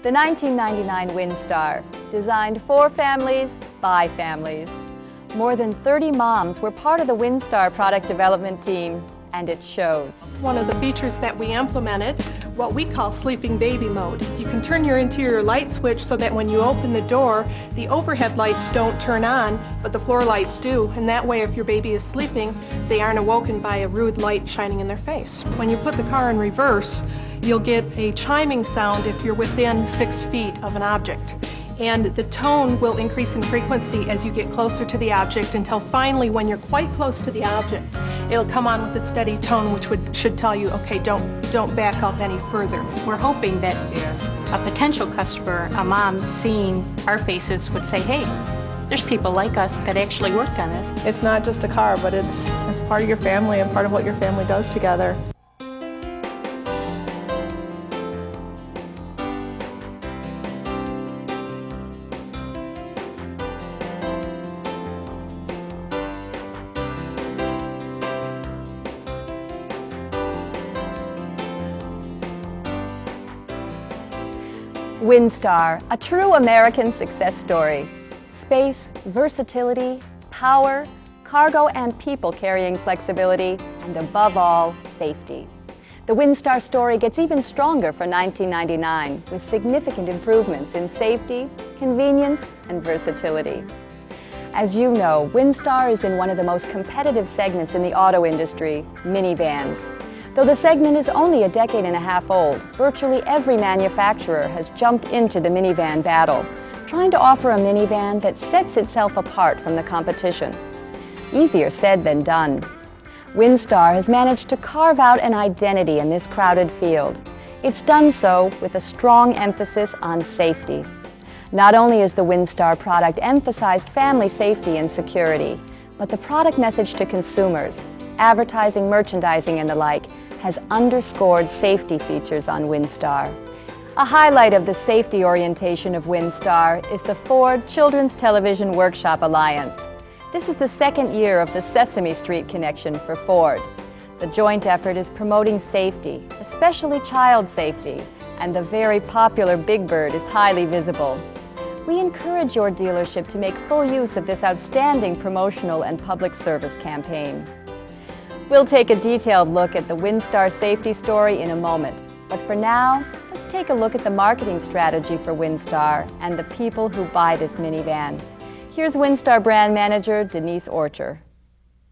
The 1999 Windstar, designed for families, by families. More than 30 moms were part of the Windstar product development team, and it shows. One of the features that we implemented, what we call sleeping baby mode. You can turn your interior light switch so that when you open the door, the overhead lights don't turn on, but the floor lights do. And that way, if your baby is sleeping, they aren't awoken by a rude light shining in their face. When you put the car in reverse, you'll get a chiming sound if you're within 6 feet of an object. And the tone will increase in frequency as you get closer to the object until finally, when you're quite close to the object, it'll come on with a steady tone which should tell you, okay, don't back up any further. We're hoping that a potential customer, a mom seeing our faces, would say, hey, there's people like us that actually worked on this. It's not just a car, but it's part of your family and part of what your family does together. Windstar, a true American success story. Space, versatility, power, cargo and people carrying flexibility, and above all, safety. The Windstar story gets even stronger for 1999 with significant improvements in safety, convenience, and versatility. As you know, Windstar is in one of the most competitive segments in the auto industry, minivans. Though the segment is only a decade and a half old, virtually every manufacturer has jumped into the minivan battle, trying to offer a minivan that sets itself apart from the competition. Easier said than done. Windstar has managed to carve out an identity in this crowded field. It's done so with a strong emphasis on safety. Not only is the Windstar product emphasized family safety and security, but the product message to consumers, advertising, merchandising, and the like, has underscored safety features on Windstar. A highlight of the safety orientation of Windstar is the Ford Children's Television Workshop Alliance. This is the second year of the Sesame Street connection for Ford. The joint effort is promoting safety, especially child safety, and the very popular Big Bird is highly visible. We encourage your dealership to make full use of this outstanding promotional and public service campaign. We'll take a detailed look at the Windstar safety story in a moment, but for now, let's take a look at the marketing strategy for Windstar and the people who buy this minivan. Here's Windstar brand manager Denise Orcher.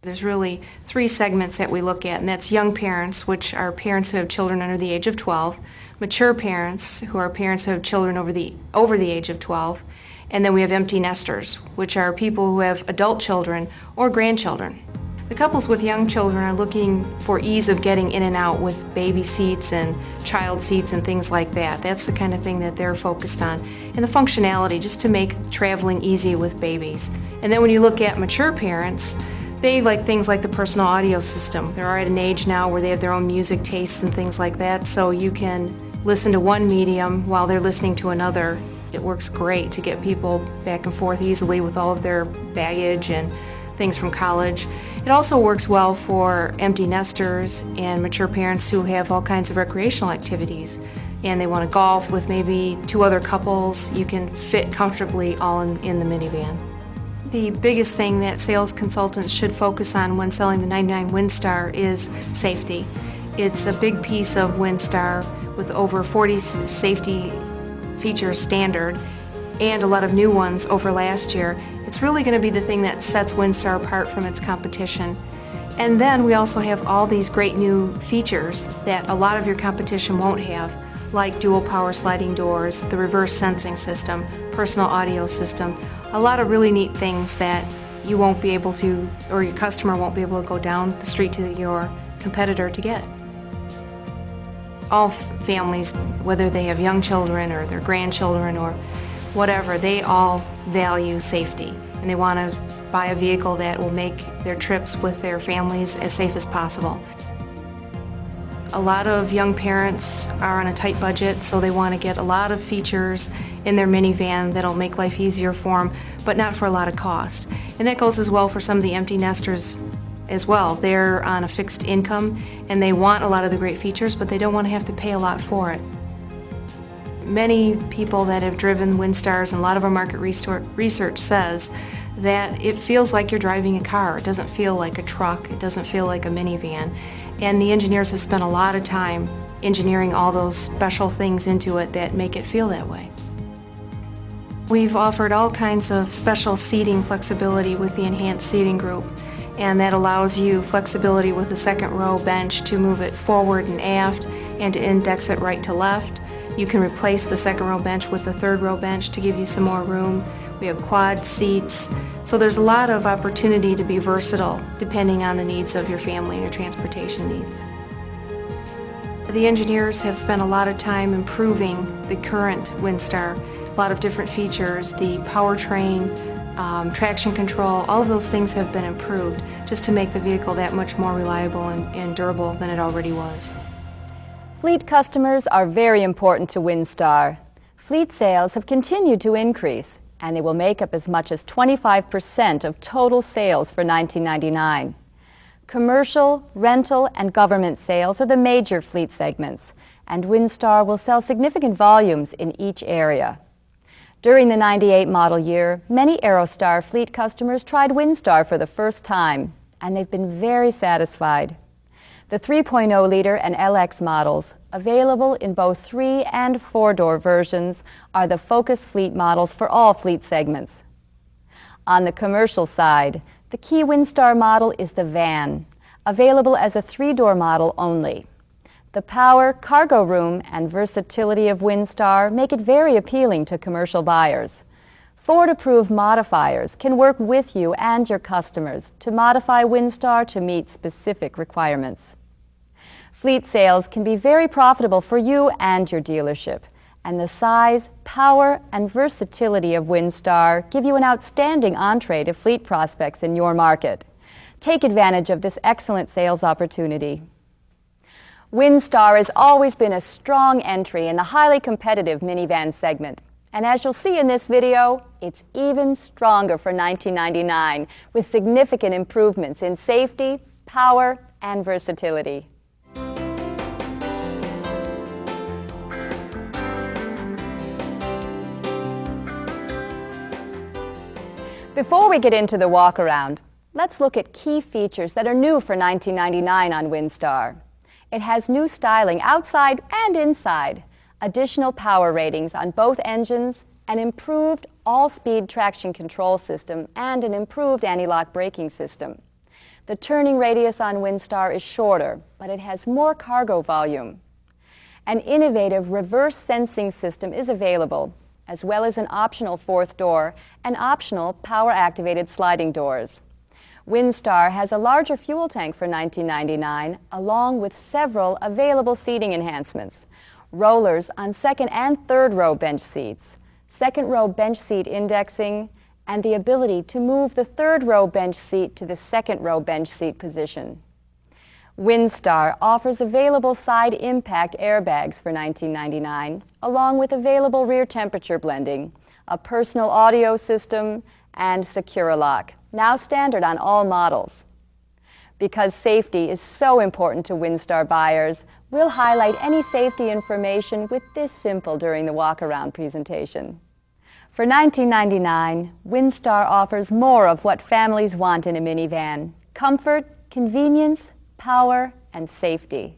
There's really 3 segments that we look at, and that's young parents, which are parents who have children under the age of 12, mature parents, who are parents who have children over the age of 12, and then we have empty nesters, which are people who have adult children or grandchildren. The couples with young children are looking for ease of getting in and out with baby seats and child seats and things like that. That's the kind of thing that they're focused on. And the functionality, just to make traveling easy with babies. And then when you look at mature parents, they like things like the personal audio system. They're at an age now where they have their own music tastes and things like that, so you can listen to one medium while they're listening to another. It works great to get people back and forth easily with all of their baggage and things from college. It also works well for empty nesters and mature parents who have all kinds of recreational activities and they want to golf with maybe 2 other couples. You can fit comfortably all in the minivan. The biggest thing that sales consultants should focus on when selling the 99 Windstar is safety. It's a big piece of Windstar with over 40 safety features standard and a lot of new ones over last year. It's really going to be the thing that sets Windstar apart from its competition. And then we also have all these great new features that a lot of your competition won't have, like dual power sliding doors, the reverse sensing system, personal audio system, a lot of really neat things that you won't be able to, or your customer won't be able to go down the street to your competitor to get. All families, whether they have young children or their grandchildren or whatever, they all value safety and they want to buy a vehicle that will make their trips with their families as safe as possible. A lot of young parents are on a tight budget, so they want to get a lot of features in their minivan that'll make life easier for them, but not for a lot of cost. And that goes as well for some of the empty nesters as well. They're on a fixed income and they want a lot of the great features, but they don't want to have to pay a lot for it. Many people that have driven Windstars and a lot of our market research says that it feels like you're driving a car. It doesn't feel like a truck. It doesn't feel like a minivan. And the engineers have spent a lot of time engineering all those special things into it that make it feel that way. We've offered all kinds of special seating flexibility with the enhanced seating group, and that allows you flexibility with the second row bench to move it forward and aft and to index it right to left. You can replace the second row bench with the third row bench to give you some more room. We have quad seats, so there's a lot of opportunity to be versatile depending on the needs of your family and your transportation needs. The engineers have spent a lot of time improving the current Windstar, a lot of different features, the powertrain, traction control, all of those things have been improved just to make the vehicle that much more reliable and durable than it already was. Fleet customers are very important to Windstar. Fleet sales have continued to increase, and they will make up as much as 25% of total sales for 1999. Commercial, rental, and government sales are the major fleet segments, and Windstar will sell significant volumes in each area. During the '98 model year, many Aerostar fleet customers tried Windstar for the first time, and they've been very satisfied. The 3.0 liter and LX models, available in both 3- and 4-door versions, are the focus fleet models for all fleet segments. On the commercial side, the key Windstar model is the van, available as a 3-door model only. The power, cargo room, and versatility of Windstar make it very appealing to commercial buyers. Ford-approved modifiers can work with you and your customers to modify Windstar to meet specific requirements. Fleet sales can be very profitable for you and your dealership, and the size, power, and versatility of Windstar give you an outstanding entree to fleet prospects in your market. Take advantage of this excellent sales opportunity. Windstar has always been a strong entry in the highly competitive minivan segment, and as you'll see in this video, it's even stronger for 1999 with significant improvements in safety, power, and versatility. Before we get into the walkaround, let's look at key features that are new for 1999 on Windstar. It has new styling outside and inside, additional power ratings on both engines, an improved all-speed traction control system, and an improved anti-lock braking system. The turning radius on Windstar is shorter, but it has more cargo volume. An innovative reverse sensing system is available, as well as an optional 4th door and optional power-activated sliding doors. Windstar has a larger fuel tank for 1999, along with several available seating enhancements. Rollers on 2nd and 3rd row bench seats, 2nd row bench seat indexing, and the ability to move the 3rd row bench seat to the 2nd row bench seat position. Windstar offers available side impact airbags for 1999, along with available rear temperature blending, a personal audio system, and Secure-Lock, now standard on all models. Because safety is so important to Windstar buyers, we'll highlight any safety information with this simple during the walk-around presentation. For 1999, Windstar offers more of what families want in a minivan: comfort, convenience, power, and safety.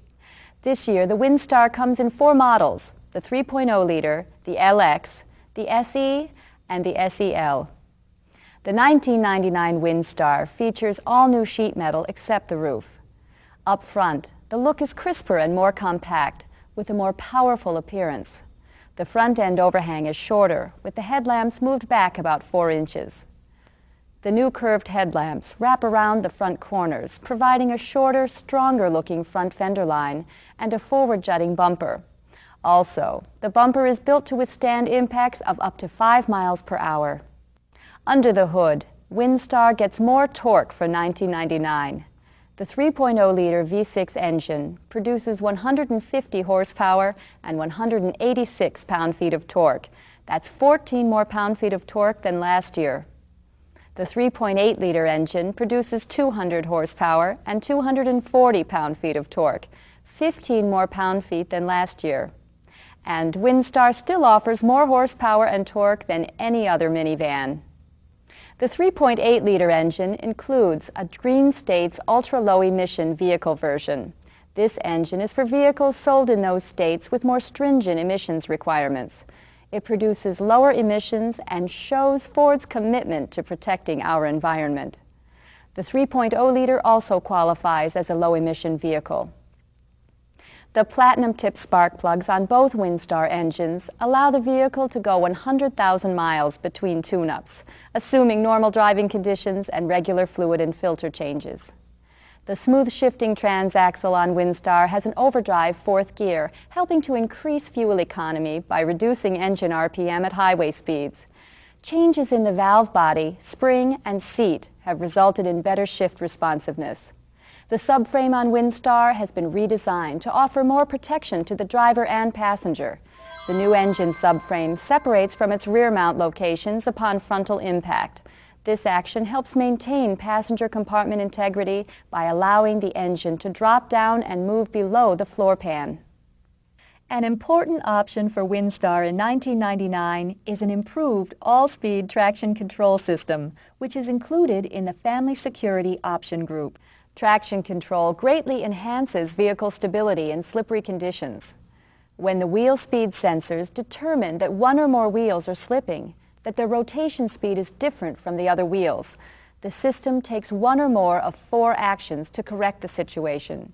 This year, the Windstar comes in 4 models: the 3.0 liter, the LX, the SE, and the SEL. The 1999 Windstar features all new sheet metal except the roof. Up front, the look is crisper and more compact, with a more powerful appearance. The front end overhang is shorter, with the headlamps moved back about 4 inches. The new curved headlamps wrap around the front corners, providing a shorter, stronger-looking front fender line and a forward-jutting bumper. Also, the bumper is built to withstand impacts of up to 5 miles per hour. Under the hood, Windstar gets more torque for 1999. The 3.0 liter V6 engine produces 150 horsepower and 186 pound-feet of torque. That's 14 more pound-feet of torque than last year. The 3.8 liter engine produces 200 horsepower and 240 pound-feet of torque, 15 more pound-feet than last year. and Windstar still offers more horsepower and torque than any other minivan. The 3.8-liter engine includes a Green State's ultra-low emission vehicle version. This engine is for vehicles sold in those states with more stringent emissions requirements. It produces lower emissions and shows Ford's commitment to protecting our environment. The 3.0-liter also qualifies as a low-emission vehicle. The platinum-tipped spark plugs on both Windstar engines allow the vehicle to go 100,000 miles between tune-ups, assuming normal driving conditions and regular fluid and filter changes. The smooth-shifting transaxle on Windstar has an overdrive fourth gear, helping to increase fuel economy by reducing engine RPM at highway speeds. Changes in the valve body, spring, and seat have resulted in better shift responsiveness. The subframe on Windstar has been redesigned to offer more protection to the driver and passenger. The new engine subframe separates from its rear mount locations upon frontal impact. This action helps maintain passenger compartment integrity by allowing the engine to drop down and move below the floor pan. An important option for Windstar in 1999 is an improved all-speed traction control system, which is included in the Family Security Option Group. Traction control greatly enhances vehicle stability in slippery conditions. When the wheel speed sensors determine that one or more wheels are slipping, that their rotation speed is different from the other wheels, the system takes one or more of 4 actions to correct the situation.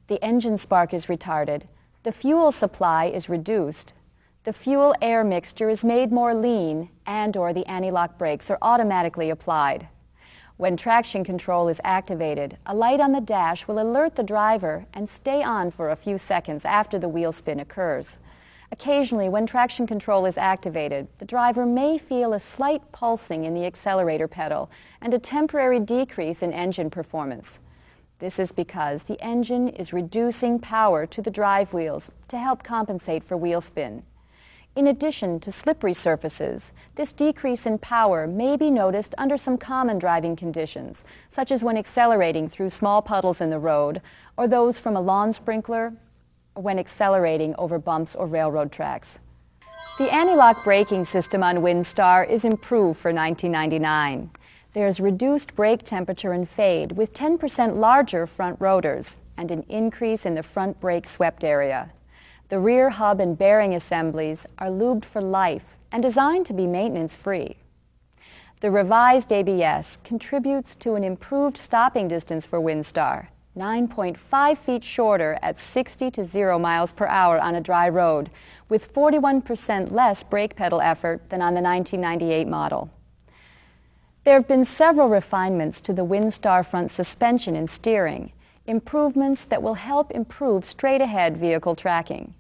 The engine spark is retarded, the fuel supply is reduced, the fuel-air mixture is made more lean, and/or the anti-lock brakes are automatically applied. When traction control is activated, a light on the dash will alert the driver and stay on for a few seconds after the wheel spin occurs. Occasionally, when traction control is activated, the driver may feel a slight pulsing in the accelerator pedal and a temporary decrease in engine performance. This is because the engine is reducing power to the drive wheels to help compensate for wheel spin. In addition to slippery surfaces, this decrease in power may be noticed under some common driving conditions, such as when accelerating through small puddles in the road, or those from a lawn sprinkler, or when accelerating over bumps or railroad tracks. The anti-lock braking system on Windstar is improved for 1999. There is reduced brake temperature and fade with 10% larger front rotors and an increase in the front brake swept area. The rear hub and bearing assemblies are lubed for life and designed to be maintenance-free. The revised ABS contributes to an improved stopping distance for Windstar, 9.5 feet shorter at 60 to 0 miles per hour on a dry road, with 41% less brake pedal effort than on the 1998 model. There have been several refinements to the Windstar front suspension and steering, improvements that will help improve straight-ahead vehicle tracking.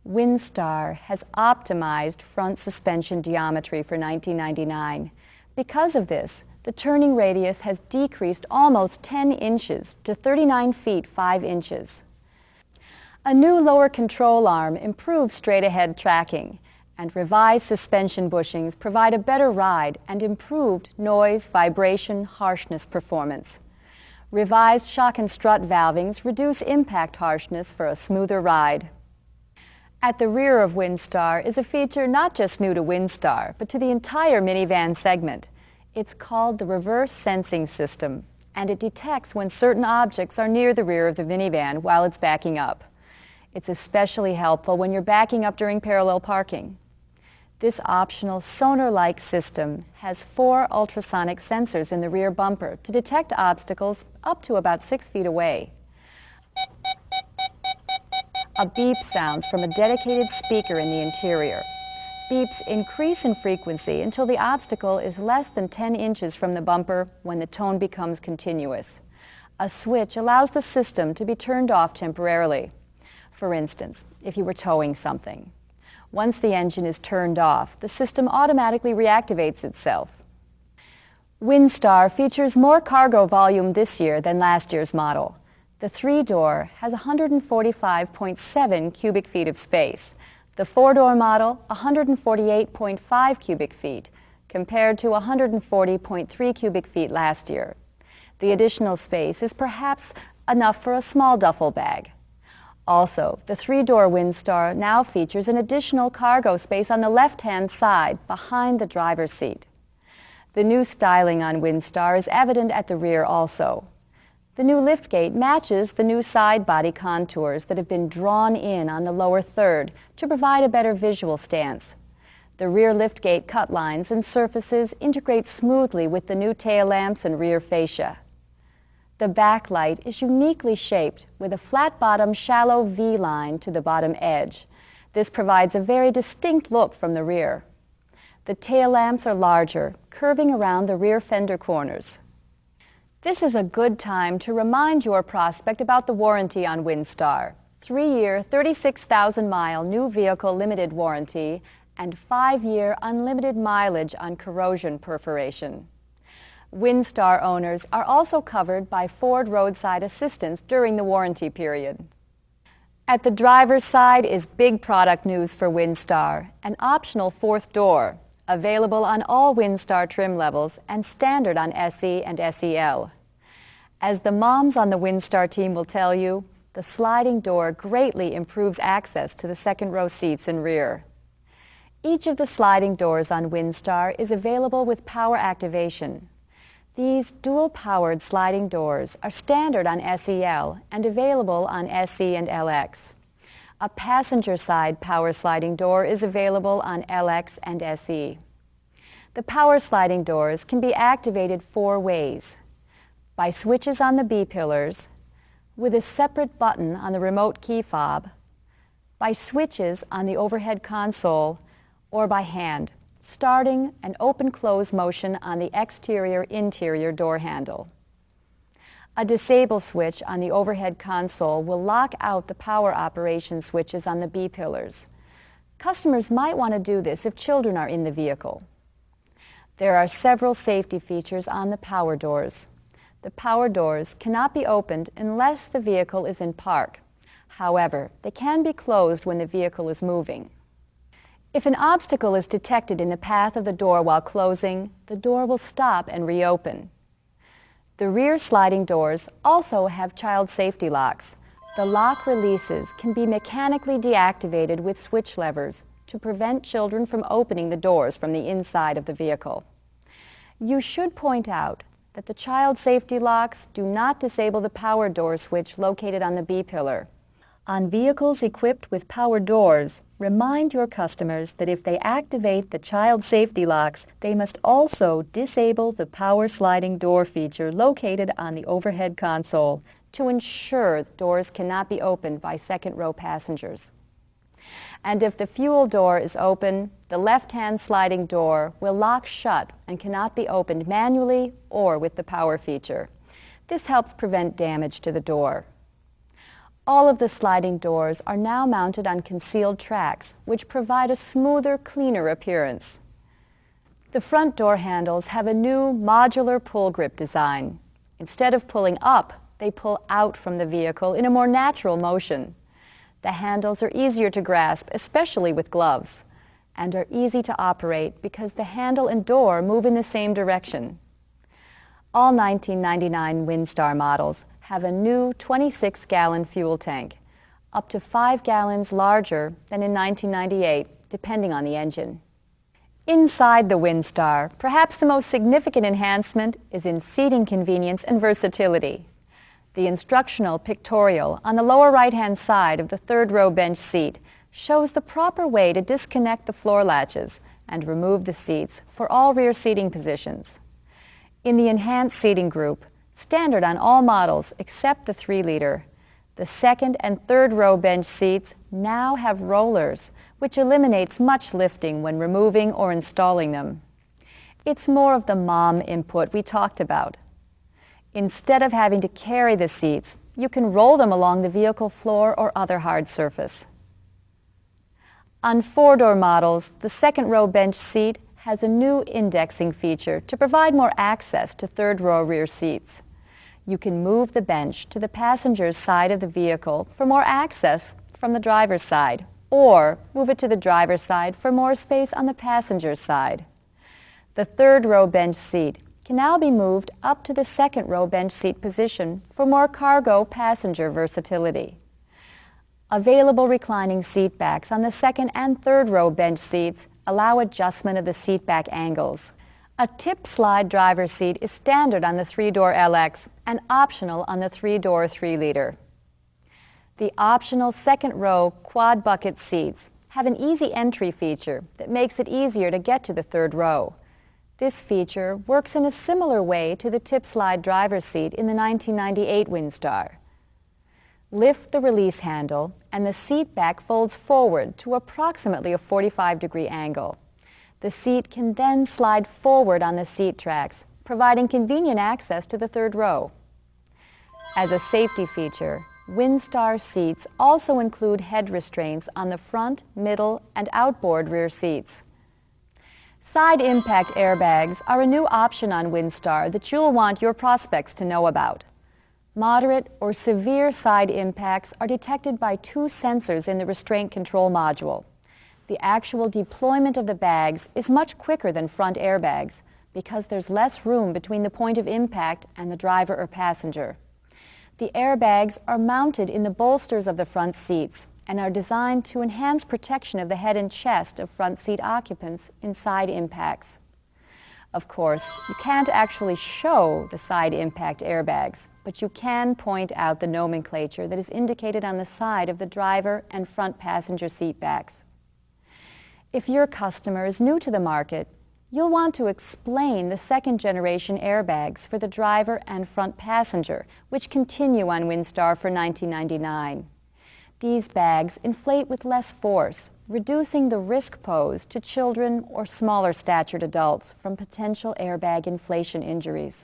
Windstar has optimized front suspension geometry for 1999. Because of this, the turning radius has decreased almost 10 inches to 39 feet 5 inches. A new lower control arm improves straight-ahead tracking, and revised suspension bushings provide a better ride and improved noise, vibration, harshness performance. Revised shock and strut valvings reduce impact harshness for a smoother ride. At the rear of Windstar is a feature not just new to Windstar, but to the entire minivan segment. It's called the reverse sensing system, and it detects when certain objects are near the rear of the minivan while it's backing up. It's especially helpful when you're backing up during parallel parking. This optional sonar-like system has 4 ultrasonic sensors in the rear bumper to detect obstacles up to about 6 feet away. A beep sounds from a dedicated speaker in the interior. Beeps increase in frequency until the obstacle is less than 10 inches from the bumper when the tone becomes continuous. A switch allows the system to be turned off temporarily. For instance, if you were towing something. Once the engine is turned off, the system automatically reactivates itself. Windstar features more cargo volume this year than last year's model. The 3-door has 145.7 cubic feet of space. The 4-door model, 148.5 cubic feet, compared to 140.3 cubic feet last year. The additional space is perhaps enough for a small duffel bag. Also, the 3-door Windstar now features an additional cargo space on the left-hand side behind the driver's seat. The new styling on Windstar is evident at the rear also. The new liftgate matches the new side body contours that have been drawn in on the lower third to provide a better visual stance. The rear liftgate cut lines and surfaces integrate smoothly with the new tail lamps and rear fascia. The backlight is uniquely shaped with a flat-bottom shallow V-line to the bottom edge. This provides a very distinct look from the rear. The tail lamps are larger, curving around the rear fender corners. This is a good time to remind your prospect about the warranty on Windstar. 3-year, 36,000-mile new vehicle limited warranty and 5-year unlimited mileage on corrosion perforation. Windstar owners are also covered by Ford roadside assistance during the warranty period. At the driver's side is big product news for Windstar, an optional 4th door, available on all Windstar trim levels and standard on SE and SEL. As the moms on the Windstar team will tell you, the sliding door greatly improves access to the second row seats and rear. Each of the sliding doors on Windstar is available with power activation. These dual-powered sliding doors are standard on SEL and available on SE and LX. A passenger-side power sliding door is available on LX and SE. The power sliding doors can be activated 4 ways: by switches on the B-pillars, with a separate button on the remote key fob, by switches on the overhead console, or by hand, starting an open-close motion on the exterior-interior door handle. A disable switch on the overhead console will lock out the power operation switches on the B-pillars. Customers might want to do this if children are in the vehicle. There are several safety features on the power doors. The power doors cannot be opened unless the vehicle is in park. However, they can be closed when the vehicle is moving. If an obstacle is detected in the path of the door while closing, the door will stop and reopen. The rear sliding doors also have child safety locks. The lock releases can be mechanically deactivated with switch levers to prevent children from opening the doors from the inside of the vehicle. You should point out that the child safety locks do not disable the power door switch located on the B-pillar. On vehicles equipped with power doors, remind your customers that if they activate the child safety locks, they must also disable the power sliding door feature located on the overhead console to ensure the doors cannot be opened by second-row passengers. And if the fuel door is open, the left-hand sliding door will lock shut and cannot be opened manually or with the power feature. This helps prevent damage to the door. All of the sliding doors are now mounted on concealed tracks, which provide a smoother, cleaner appearance. The front door handles have a new modular pull grip design. Instead of pulling up, they pull out from the vehicle in a more natural motion. The handles are easier to grasp, especially with gloves, and are easy to operate because the handle and door move in the same direction. All 1999 Windstar models have a new 26-gallon fuel tank, up to 5 gallons larger than in 1998, depending on the engine. Inside the Windstar, perhaps the most significant enhancement is in seating convenience and versatility. The instructional pictorial on the lower right-hand side of the third-row bench seat shows the proper way to disconnect the floor latches and remove the seats for all rear seating positions. In the enhanced seating group, standard on all models except the 3-liter, the second and third row bench seats now have rollers, which eliminates much lifting when removing or installing them. It's more of the mom input we talked about. Instead of having to carry the seats, you can roll them along the vehicle floor or other hard surface. On 4-door models, the second row bench seat has a new indexing feature to provide more access to third row rear seats. You can move the bench to the passenger's side of the vehicle for more access from the driver's side, or move it to the driver's side for more space on the passenger's side. The third row bench seat can now be moved up to the second row bench seat position for more cargo passenger versatility. Available reclining seat backs on the second and third row bench seats allow adjustment of the seat back angles. A tip slide driver's seat is standard on the 3-door LX and optional on the 3-door 3-liter. The optional second row quad bucket seats have an easy entry feature that makes it easier to get to the third row. This feature works in a similar way to the tip slide driver's seat in the 1998 Windstar. Lift the release handle and the seat back folds forward to approximately a 45-degree angle. The seat can then slide forward on the seat tracks, providing convenient access to the third row. As a safety feature, Windstar seats also include head restraints on the front, middle, and outboard rear seats. Side impact airbags are a new option on Windstar that you'll want your prospects to know about. Moderate or severe side impacts are detected by 2 sensors in the restraint control module. The actual deployment of the bags is much quicker than front airbags because there's less room between the point of impact and the driver or passenger. The airbags are mounted in the bolsters of the front seats and are designed to enhance protection of the head and chest of front seat occupants in side impacts. Of course, you can't actually show the side impact airbags, but you can point out the nomenclature that is indicated on the side of the driver and front passenger seat backs. If your customer is new to the market, you'll want to explain the second-generation airbags for the driver and front passenger, which continue on Windstar for $19.99. These bags inflate with less force, reducing the risk posed to children or smaller statured adults from potential airbag inflation injuries.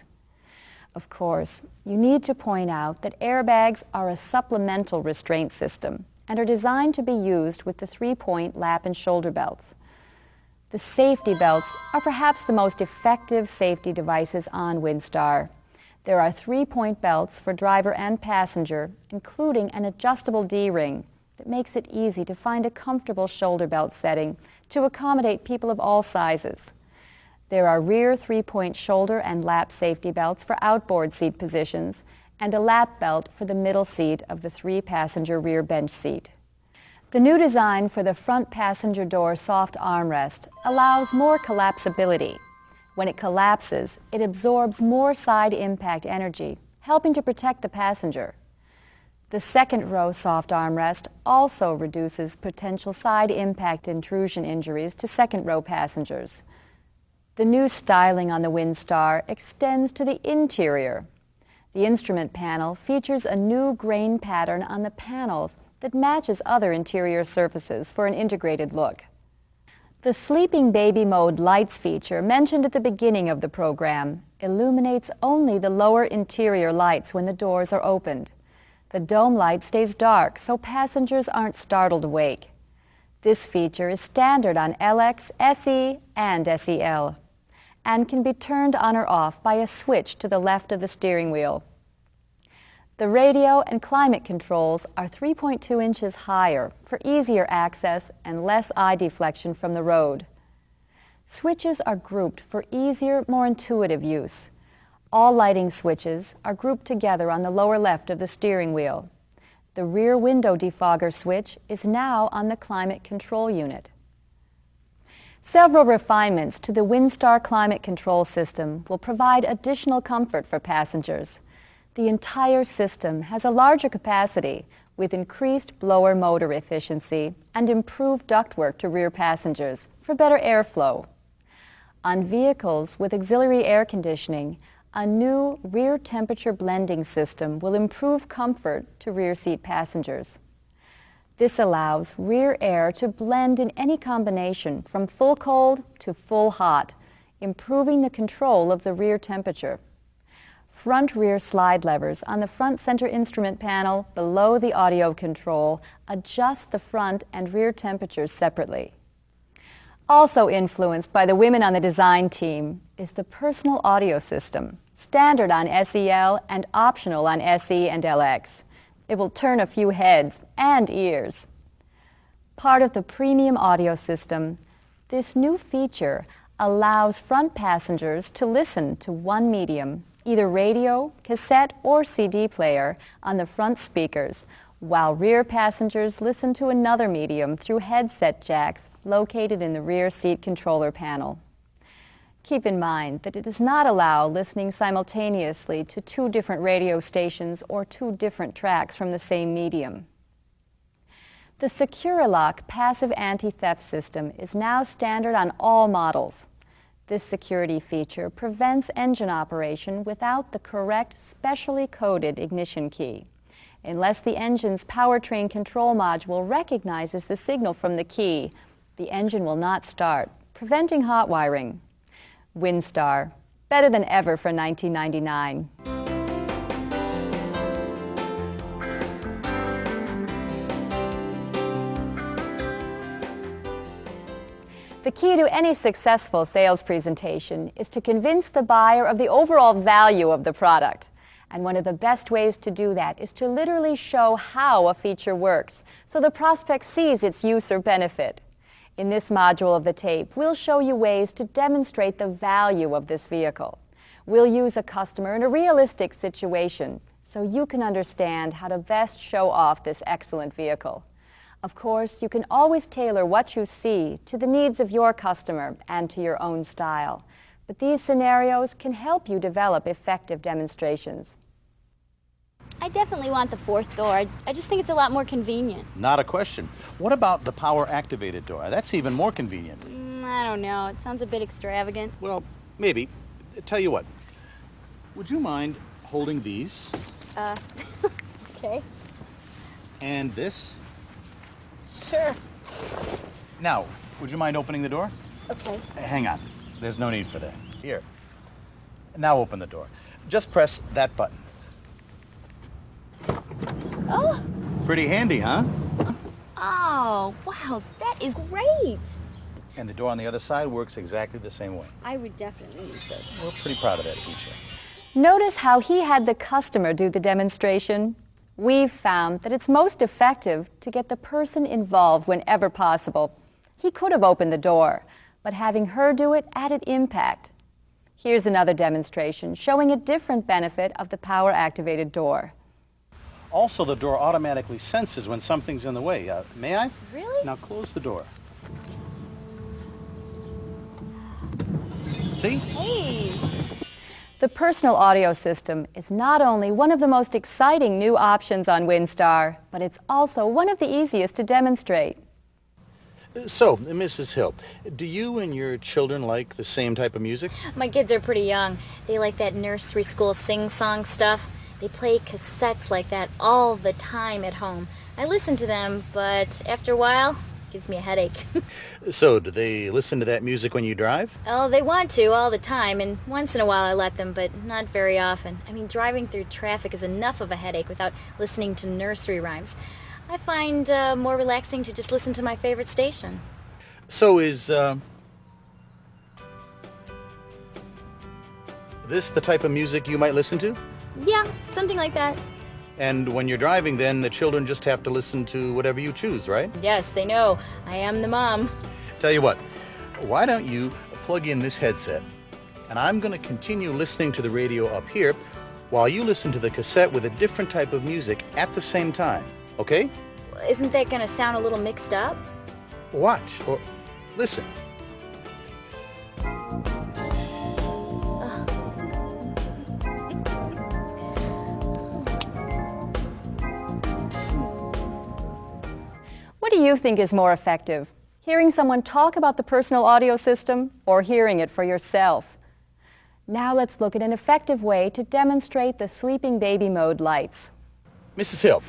Of course, you need to point out that airbags are a supplemental restraint system and are designed to be used with the 3-point lap and shoulder belts. The safety belts are perhaps the most effective safety devices on Windstar. There are 3-point belts for driver and passenger, including an adjustable D-ring that makes it easy to find a comfortable shoulder belt setting to accommodate people of all sizes. There are rear 3-point shoulder and lap safety belts for outboard seat positions and a lap belt for the middle seat of the 3-passenger rear bench seat. The new design for the front passenger door soft armrest allows more collapsibility. When it collapses, it absorbs more side impact energy, helping to protect the passenger. The second row soft armrest also reduces potential side impact intrusion injuries to second row passengers. The new styling on the Windstar extends to the interior. The instrument panel features a new grain pattern on the panels that matches other interior surfaces for an integrated look. The Sleeping Baby Mode lights feature mentioned at the beginning of the program illuminates only the lower interior lights when the doors are opened. The dome light stays dark so passengers aren't startled awake. This feature is standard on LX, SE, and SEL and can be turned on or off by a switch to the left of the steering wheel. The radio and climate controls are 3.2 inches higher for easier access and less eye deflection from the road. Switches are grouped for easier, more intuitive use. All lighting switches are grouped together on the lower left of the steering wheel. The rear window defogger switch is now on the climate control unit. Several refinements to the Windstar climate control system will provide additional comfort for passengers. The entire system has a larger capacity with increased blower motor efficiency and improved ductwork to rear passengers for better airflow. On vehicles with auxiliary air conditioning, a new rear temperature blending system will improve comfort to rear seat passengers. This allows rear air to blend in any combination from full cold to full hot, improving the control of the rear temperature. Front-rear slide levers on the front center instrument panel below the audio control adjust the front and rear temperatures separately. Also influenced by the women on the design team is the personal audio system, standard on SEL and optional on SE and LX. It will turn a few heads and ears. Part of the premium audio system, this new feature allows front passengers to listen to one medium, either radio, cassette, or CD player on the front speakers, while rear passengers listen to another medium through headset jacks located in the rear seat controller panel. Keep in mind that it does not allow listening simultaneously to two different radio stations or two different tracks from the same medium. The SecuriLock passive anti-theft system is now standard on all models. This security feature prevents engine operation without the correct specially coded ignition key. Unless the engine's powertrain control module recognizes the signal from the key, the engine will not start, preventing hot wiring. Windstar, better than ever for 1999. The key to any successful sales presentation is to convince the buyer of the overall value of the product. And one of the best ways to do that is to literally show how a feature works, so the prospect sees its use or benefit. In this module of the tape, we'll show you ways to demonstrate the value of this vehicle. We'll use a customer in a realistic situation so you can understand how to best show off this excellent vehicle. Of course, you can always tailor what you see to the needs of your customer and to your own style. But these scenarios can help you develop effective demonstrations. I definitely want the fourth door. I just think it's a lot more convenient. Not a question. What about the power-activated door? That's even more convenient. I don't know. It sounds a bit extravagant. Well, maybe. Tell you what. Would you mind holding these? Okay. And this? Sure. Now, would you mind opening the door? Okay. Hang on. There's no need for that. Here. Now open the door. Just press that button. Oh! Pretty handy, huh? Oh, wow, that is great. And the door on the other side works exactly the same way. I would definitely use this. We're pretty proud of that feature. Notice how he had the customer do the demonstration. We've found that it's most effective to get the person involved whenever possible. He could have opened the door, but having her do it added impact. Here's another demonstration showing a different benefit of the power-activated door. Also, the door automatically senses when something's in the way. May I? Really? Now close the door. See? Hey! The personal audio system is not only one of the most exciting new options on Windstar, but it's also one of the easiest to demonstrate. So, Mrs. Hill, do you and your children like the same type of music? My kids are pretty young. They like that nursery school sing-song stuff. They play cassettes like that all the time at home. I listen to them, but after a while, it gives me a headache. So, do they listen to that music when you drive? Oh, they want to all the time, and once in a while I let them, but not very often. I mean, driving through traffic is enough of a headache without listening to nursery rhymes. I find more relaxing to just listen to my favorite station. So is this the type of music you might listen to? Yeah, something like that. And when you're driving, then the children just have to listen to whatever you choose, right? Yes, they know. I am the mom. Tell you what, why don't you plug in this headset, and I'm going to continue listening to the radio up here while you listen to the cassette with a different type of music at the same time, okay? Isn't that going to sound a little mixed up? Watch, or listen. What do you think is more effective? Hearing someone talk about the personal audio system or hearing it for yourself? Now let's look at an effective way to demonstrate the sleeping baby mode lights. Mrs. Hill,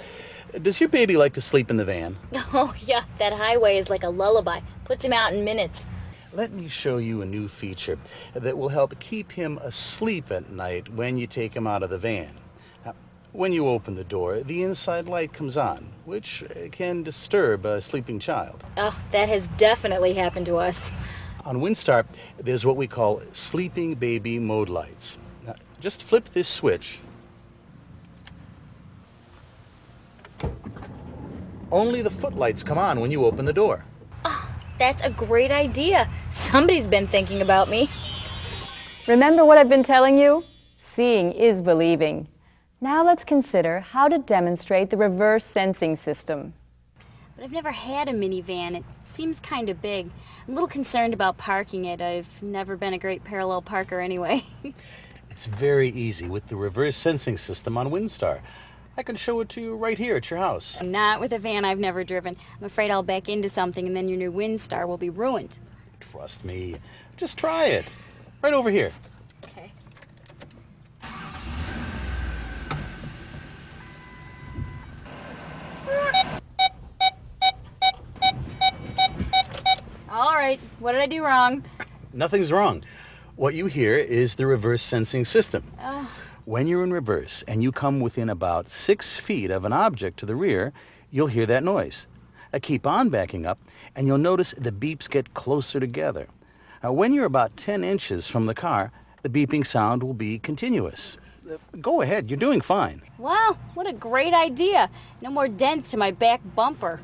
does your baby like to sleep in the van? Oh, yeah, that highway is like a lullaby. Puts him out in minutes. Let me show you a new feature that will help keep him asleep at night when you take him out of the van. Now, when you open the door, the inside light comes on, which can disturb a sleeping child. Oh, that has definitely happened to us. On Windstar, there's what we call sleeping baby mode lights. Now, just flip this switch. Only the footlights come on when you open the door. Oh, that's a great idea. Somebody's been thinking about me. Remember what I've been telling you? Seeing is believing. Now let's consider how to demonstrate the reverse sensing system. But I've never had a minivan. It seems kind of big. I'm a little concerned about parking it. I've never been a great parallel parker anyway. It's very easy with the reverse sensing system on Windstar. I can show it to you right here at your house. Not with a van I've never driven. I'm afraid I'll back into something and then your new Windstar will be ruined. Trust me. Just try it. Right over here. Okay. All right, what did I do wrong? Nothing's wrong. What you hear is the reverse sensing system. When you're in reverse and you come within about 6 feet of an object to the rear, you'll hear that noise. Keep on backing up and you'll notice the beeps get closer together. When you're about 10 inches from the car, the beeping sound will be continuous. Go ahead, you're doing fine. Wow, what a great idea. No more dents to my back bumper.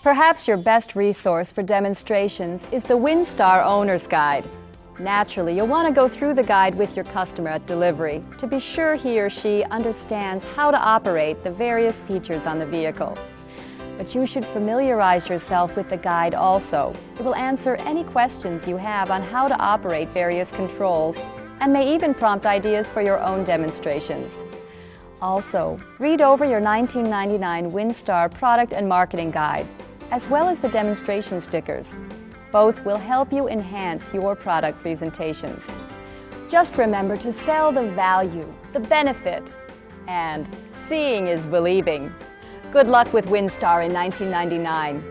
Perhaps your best resource for demonstrations is the Windstar Owner's Guide. Naturally, you'll want to go through the guide with your customer at delivery to be sure he or she understands how to operate the various features on the vehicle. But you should familiarize yourself with the guide also. It will answer any questions you have on how to operate various controls and may even prompt ideas for your own demonstrations. Also, read over your 1999 Windstar Product and Marketing Guide, as well as the demonstration stickers. Both will help you enhance your product presentations. Just remember to sell the value, the benefit, and seeing is believing. Good luck with Windstar in 1999.